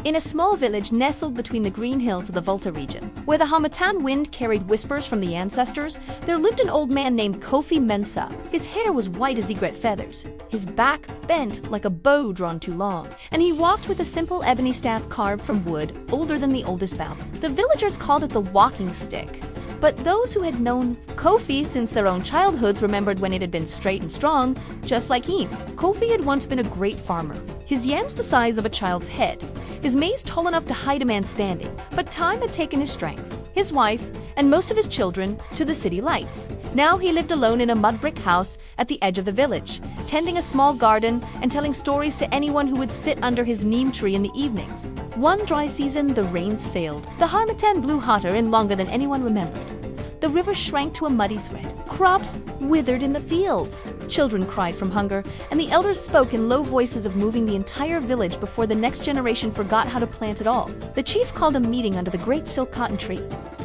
In a small village nestled between the green hills of the Volta region, where the Hamatan wind carried whispers from the ancestors, there lived an old man named Kofi Mensa. His hair was white as egret feathers, his back bent like a bow drawn too long, and he walked with a simple ebony staff carved from wood, older than the oldest bough. The villagers called it the walking stick. But those who had known Kofi since their own childhoods remembered when it had been straight and strong, just like him. Kofi had once been a great farmer, his yams the size of a child's head, his maize tall enough to hide a man standing. But time had taken his strength, his wife, and most of his children to the city lights. Now he lived alone in a mud brick house at the edge of the village, tending a small garden and telling stories to anyone who would sit under his neem tree in the evenings. One dry season, the rains failed. The harmattan blew hotter and longer than anyone remembered. The river shrank to a muddy thread. Crops withered in the fields. Children cried from hunger, and the elders spoke in low voices of moving the entire village before the next generation forgot how to plant at all. The chief called a meeting under the great silk cotton tree.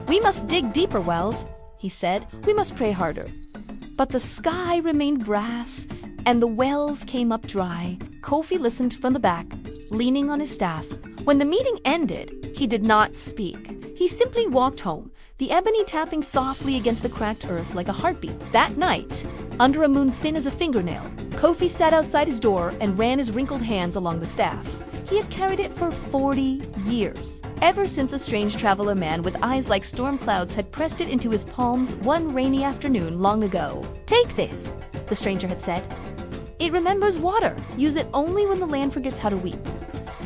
"We must dig deeper wells," he said. "We must pray harder." But the sky remained brass, and the wells came up dry. Kofi listened from the back, leaning on his staff. When the meeting ended, he did not speak. He simply walked home, the ebony tapping softly against the cracked earth like a heartbeat. That night, under a moon thin as a fingernail, Kofi sat outside his door and ran his wrinkled hands along the staff. He had carried it for 40 years, ever since a strange traveler man with eyes like storm clouds had pressed it into his palms one rainy afternoon long ago. "Take this," the stranger had said. "It remembers water. Use it only when the land forgets how to weep."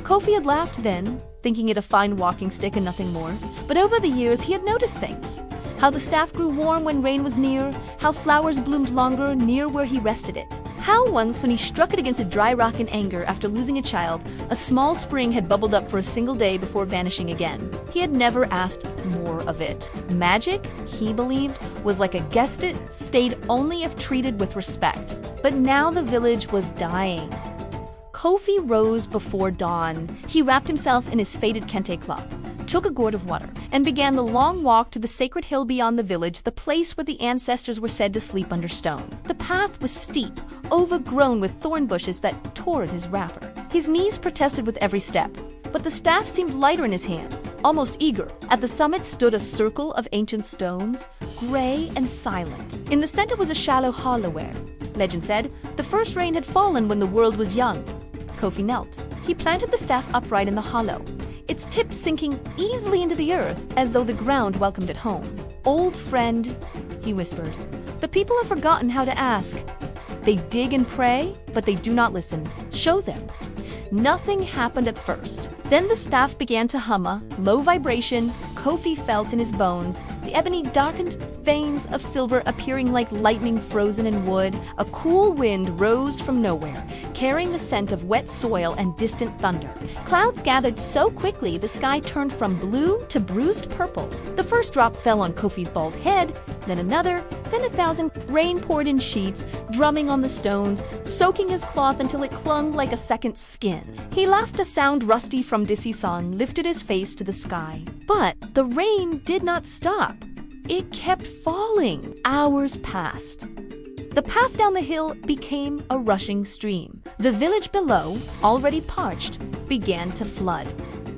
Kofi had laughed then, thinking it a fine walking stick and nothing more. But over the years, he had noticed things. How the staff grew warm when rain was near, how flowers bloomed longer near where he rested it. How once, when he struck it against a dry rock in anger after losing a child, a small spring had bubbled up for a single day before vanishing again. He had never asked more of it. Magic, he believed, was like a guest it stayed only if treated with respect. But now the village was dying. Kofi rose before dawn. He wrapped himself in his faded kente cloth, took a gourd of water, and began the long walk to the sacred hill beyond the village, the place where the ancestors were said to sleep under stone. The path was steep, overgrown with thorn bushes that tore at his wrapper. His knees protested with every step, but the staff seemed lighter in his hand, almost eager. At the summit stood a circle of ancient stones, gray and silent. In the center was a shallow hollow where, legend said, the first rain had fallen when the world was young. Kofi knelt. He planted the staff upright in the hollow, its tip sinking easily into the earth as though the ground welcomed it home. "Old friend," he whispered, "the people have forgotten how to ask. They dig and pray, but they do not listen. Show them." Nothing happened at first. Then the staff began to hum a low vibration Kofi felt in his bones, the ebony darkened veins of silver appearing like lightning frozen in wood. A cool wind rose from nowhere, carrying the scent of wet soil and distant thunder. Clouds gathered so quickly the sky turned from blue to bruised purple. The first drop fell on Kofi's bald head, then another, then 1,000. Rain poured in sheets, drumming on the stones, soaking his cloth until it clung like a second skin. He laughed a sound rusty from Disisan, lifted his face to the sky. But the rain did not stop. It kept falling. Hours passed. The path down the hill became a rushing stream. The village below, already parched, began to flood.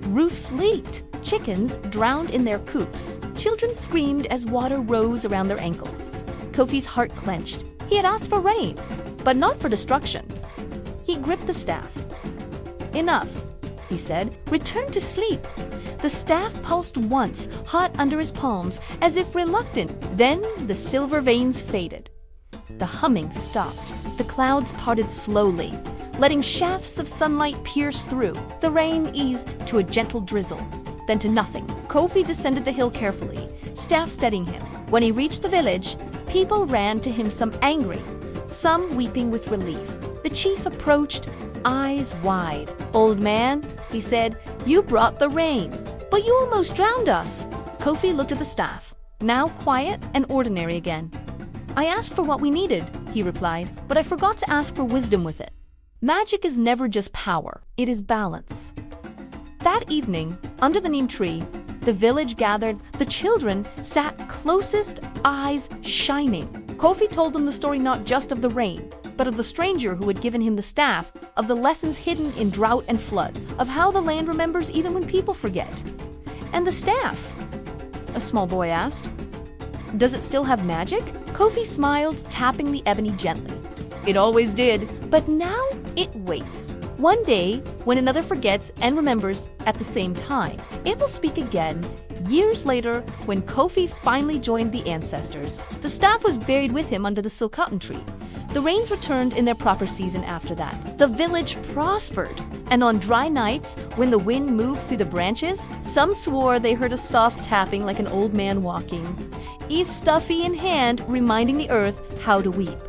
Roofs leaked. Chickens drowned in their coops. Children screamed as water rose around their ankles. Kofi's heart clenched. He had asked for rain, but not for destruction. He gripped the staff. "Enough," he said. "Return to sleep." The staff pulsed once, hot under his palms, as if reluctant. Then the silver veins faded. The humming stopped. The clouds parted slowly, letting shafts of sunlight pierce through. The rain eased to a gentle drizzle, then to nothing. Kofi descended the hill carefully, staff steadying him. When he reached the village, people ran to him, some angry, some weeping with relief. The chief approached, eyes wide. "Old man," he said, "you brought the rain, but you almost drowned us." Kofi looked at the staff, now quiet and ordinary again. "I asked for what we needed," he replied, "but I forgot to ask for wisdom with it. Magic is never just power, it is balance." That evening, under the neem tree, the village gathered. The children sat closest, eyes shining. Kofi told them the story not just of the rain, but of the stranger who had given him the staff, of the lessons hidden in drought and flood, of how the land remembers even when people forget. And the staff? A small boy asked. Does it still have magic? Kofi smiled, tapping the ebony gently. It always did, but now it waits. One day, when another forgets and remembers at the same time, it will speak again. Years later, when Kofi finally joined the ancestors, the staff was buried with him under the silk cotton tree. The rains returned in their proper season after that. The village prospered, and on dry nights, when the wind moved through the branches, some swore they heard a soft tapping like an old man walking, each stuffy in hand, reminding the earth how to weep.